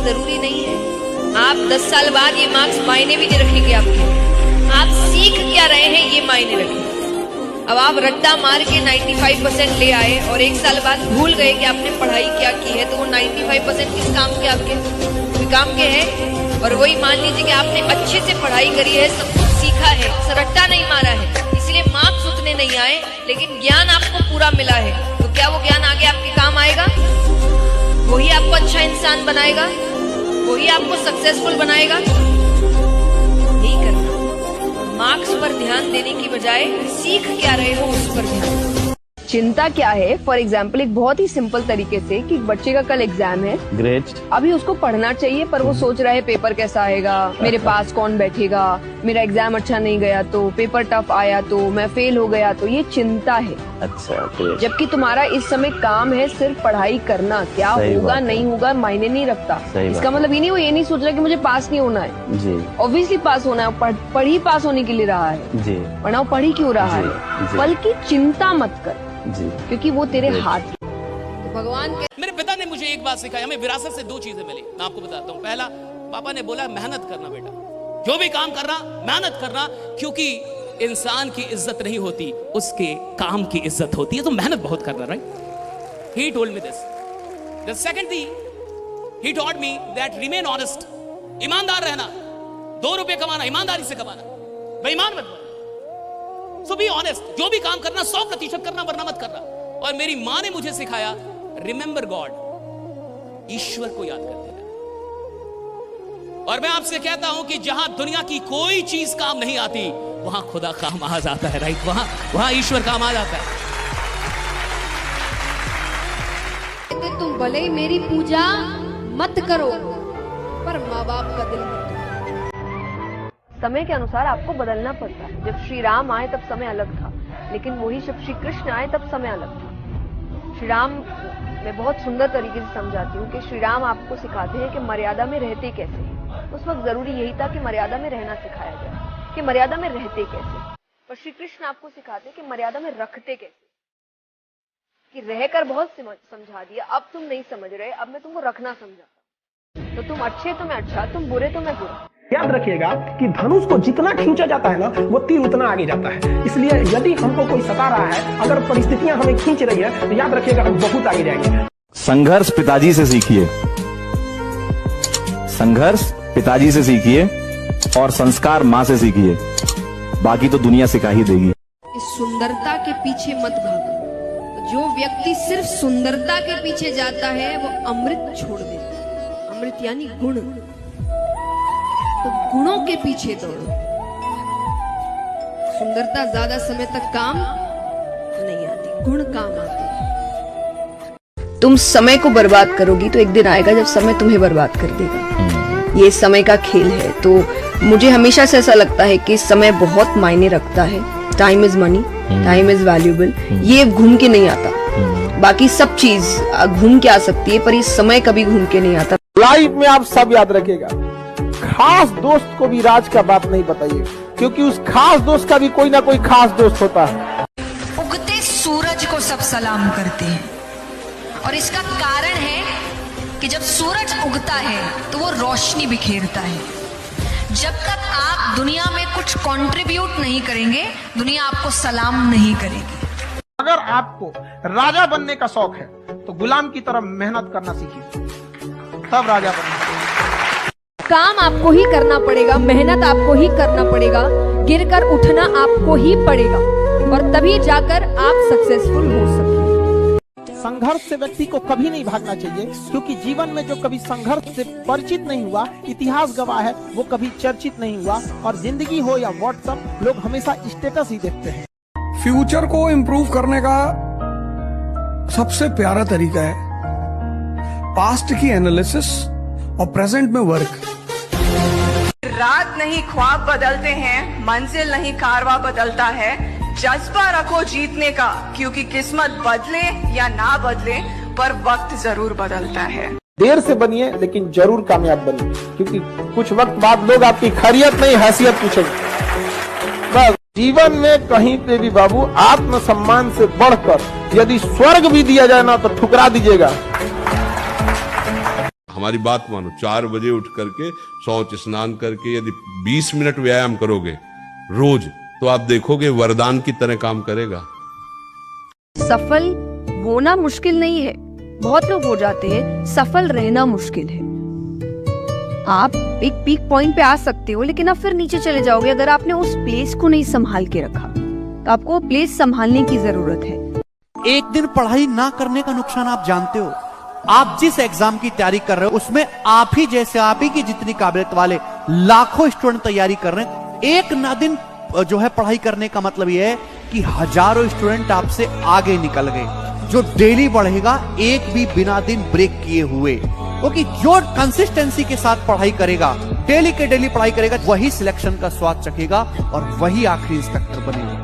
जरूरी नहीं है। आप 10 साल बाद ये मार्क्स मायने भी नहीं रखेंगे आपके। आप सीख क्या रहे हैं ये मायने रखेंगे। अब आप रट्टा मार के 95% ले आए और 1 साल बाद भूल गए कि आपने पढ़ाई क्या की है, तो वो 95% किस काम के आपके? कोई काम के हैं। और वही मान लीजिए कि आपने अच्छे से पढ़ाई करी है, सब कुछ सीखा है, रट्टा नहीं मारा है, इसलिए मार्क्स उतने नहीं आए, लेकिन ज्ञान आपको पूरा मिला है। तो क्या वो ज्ञान आगे आपके काम आएगा? वही आपको अच्छा इंसान बनाएगा, वही आपको सक्सेसफुल बनाएगा? नहीं करना। मार्क्स पर ध्यान देने की बजाय सीख क्या रहे हो उस पर ध्यान। चिंता क्या है? फॉर एग्जाम्पल एक बहुत ही सिंपल तरीके से कि बच्चे का कल एग्जाम है, ग्रेट, अभी उसको पढ़ना चाहिए पर वो सोच रहा है पेपर कैसा आएगा, मेरे पास कौन बैठेगा, मेरा एग्जाम अच्छा नहीं गया तो, पेपर टफ आया तो, मैं फेल हो गया तो, ये चिंता है। अच्छा, जबकि तुम्हारा इस समय काम है सिर्फ पढ़ाई करना। क्या होगा नहीं होगा मायने नहीं रखता। इसका मतलब ये नहीं, वो ये नहीं सोच रहा कि मुझे पास नहीं होना है जी, ऑब्वियसली पास होना है, पढ़ी पास होने के लिए रहा है जी, वरना पढ़ी क्यों रहा है? बल्कि चिंता मत कर जी, क्योंकि वो तेरे हाथ। तो भगवान के मेरे पिता ने मुझे एक बात सिखाई, हमें विरासत से 2 चीजें मिली, मैं आपको बताता हूँ। पहला, पापा ने बोला मेहनत करना बेटा, जो भी काम करना मेहनत करना, क्योंकि इंसान की इज्जत नहीं होती, उसके काम की इज्जत होती है, तो मेहनत बहुत करना। Right, he told me this. The second thing he taught me that remain honest, ईमानदार रहना, 2 रुपए कमाना ईमानदारी से कमाना, बेईमान मत बनो। सो बी ऑनेस्ट, जो भी काम करना 100% करना, वरना मत करना। और मेरी माँ ने मुझे सिखाया रिमेंबर गॉड, ईश्वर को याद करते रहना। और मैं आपसे कहता हूं कि जहां दुनिया की कोई चीज काम नहीं आती, वहां खुदा काम आ जाता है। राइट, वहां ईश्वर काम आ जाता है। तुम भले ही मेरी पूजा मत करो, पर माँ बाप का दिल मत। समय के अनुसार आपको बदलना पड़ता है। जब श्री राम आए तब समय अलग था, लेकिन वही जब श्री कृष्ण आए तब समय अलग था। श्री राम मैं बहुत सुंदर तरीके से समझाती हूँ कि श्री राम आपको सिखाते हैं कि मर्यादा में रहते कैसे। उस वक्त जरूरी यही था कि मर्यादा में रहना सिखाया जाए, कि मर्यादा में रहते कैसे। पर श्री कृष्ण आपको सिखाते हैं कि मर्यादा में रखते कैसे। कि रहकर बहुत समझा दिया, अब तुम नहीं समझ रहे, अब मैं तुमको रखना समझाता। तो तुम अच्छे तो मैं अच्छा, तुम बुरे तो मैं बुरा। याद रखिएगा कि धनुष को जितना खींचा जाता है ना, वो तीर उतना आगे जाता है। इसलिए यदि हमको कोई सता रहा है, अगर परिस्थितियां हमें खींच रही है, तो याद रखिएगा हम बहुत आगे जाएंगे। संघर्ष पिताजी से सीखिए, संघर्ष पिताजी से सीखिए और संस्कार माँ से सीखिए, बाकी तो दुनिया सिखा ही देगी। इस सुंदरता के पीछे मत भागो। जो व्यक्ति सिर्फ सुंदरता के पीछे जाता है वो अमृत छोड़ देता है। अमृत यानी गुण, तो गुणों के पीछे दौड़ो। सुंदरता ज्यादा समय तक काम नहीं आती, गुण काम आते हैं। तुम समय को बर्बाद करोगी तो एक दिन आएगा जब समय तुम्हें बर्बाद कर देगा। ये समय का खेल है। तो मुझे हमेशा से ऐसा लगता है कि समय बहुत मायने रखता है। Time is money, time is valuable. ये घूम के नहीं आता, बाकी सब चीज घूम के आ सकती है, पर ये समय कभी घूम के नहीं आता। लाइफ में आप सब याद रखिएगा, खास दोस्त को भी राज का बात नहीं बताइए, क्योंकि उस खास दोस्त का भी कोई ना कोई खास दोस्त होता है। उगते सूरज को सब सलाम करते हैं, और इसका कारण है कि जब सूरज उगता है तो वो रोशनी बिखेरता है। जब तक आप दुनिया में कुछ कंट्रीब्यूट नहीं करेंगे, दुनिया आपको सलाम नहीं करेगी। अगर आपको राजा बनने का शौक है तो गुलाम की तरह मेहनत करना सीखिए, तब राजा बनेंगे। काम आपको ही करना पड़ेगा, मेहनत आपको ही करना पड़ेगा, गिरकर उठना आपको ही पड़ेगा, और तभी जाकर आप सक्सेसफुल हो सकते। संघर्ष से व्यक्ति को कभी नहीं भागना चाहिए, क्योंकि जीवन में जो कभी संघर्ष से परिचित नहीं हुआ, इतिहास गवाह है, वो कभी चर्चित नहीं हुआ। और जिंदगी हो या व्हाट्सएप, लोग हमेशा स्टेटस ही देखते हैं। फ्यूचर को इम्प्रूव करने का सबसे प्यारा तरीका है पास्ट की एनालिसिस और प्रेजेंट में वर्क। रात नहीं ख्वाब बदलते हैं, मंजिल नहीं कारवा बदलता है। जज्बा रखो जीतने का, क्योंकि किस्मत बदले या ना बदले, पर वक्त जरूर बदलता है। देर से बनिए लेकिन जरूर कामयाब बनिए, क्योंकि कुछ वक्त बाद लोग आपकी खैरियत नहीं हैसियत पूछेंगे। बस जीवन में कहीं पे भी बाबू आत्मसम्मान से बढ़कर यदि स्वर्ग भी दिया जाए ना, तो ठुकरा दीजिएगा। हमारी बात मानो, 4 बजे उठ करके शौच स्नान करके यदि 20 मिनट व्यायाम करोगे रोज, तो आप देखोगे वरदान की तरह काम करेगा। सफल होना मुश्किल नहीं है, बहुत लोग हो जाते हैं, सफल रहना मुश्किल है। आप एक पीक पॉइंट पे आ सकते हो, लेकिन आप फिर नीचे चले जाओगे अगर आपने उस प्लेस को नहीं संभाल के रखा। तो आपको प्लेस संभालने की जरूरत है। एक दिन पढ़ाई ना करने का नुकसान आप जानते हो। आप जिस एग्जाम की तैयारी कर रहे हो उसमें आप ही जैसे, आप ही की जितनी काबिलियत वाले लाखों स्टूडेंट तैयारी कर रहे हैं। एक ना दिन जो है पढ़ाई करने का मतलब यह है कि हजारों स्टूडेंट आपसे आगे निकल गए। जो डेली बढ़ेगा एक भी बिना दिन ब्रेक किए हुए, क्योंकि जो कंसिस्टेंसी के साथ पढ़ाई करेगा, डेली के डेली पढ़ाई करेगा, वही सिलेक्शन का स्वाद चखेगा और वही आखिरी इंस्पेक्टर बनेगा।